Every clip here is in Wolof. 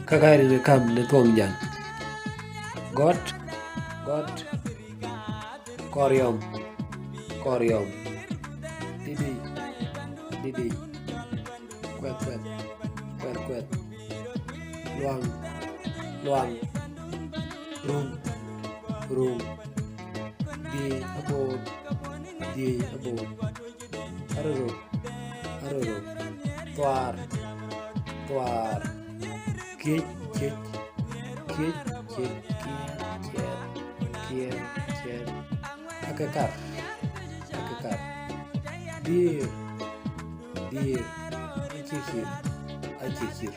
kakari ne kam ne tuong jan got koryom didi kwet luang rum di abod aroro twar kich akekar dir achikir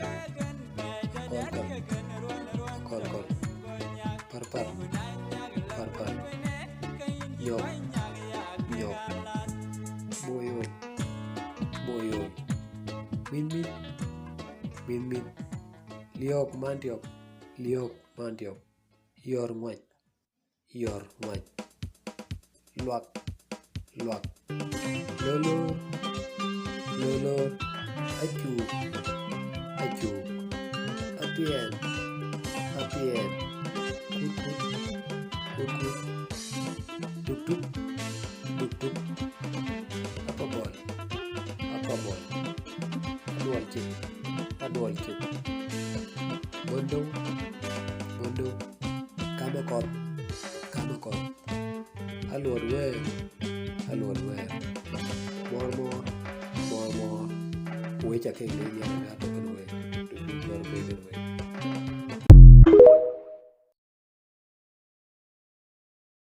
kol parpar nyok boyo min liok mantiok yor ngwach luak lolo achuk apien kut duk apabol adual chip bondo kamakot aluor wer mor weche kenge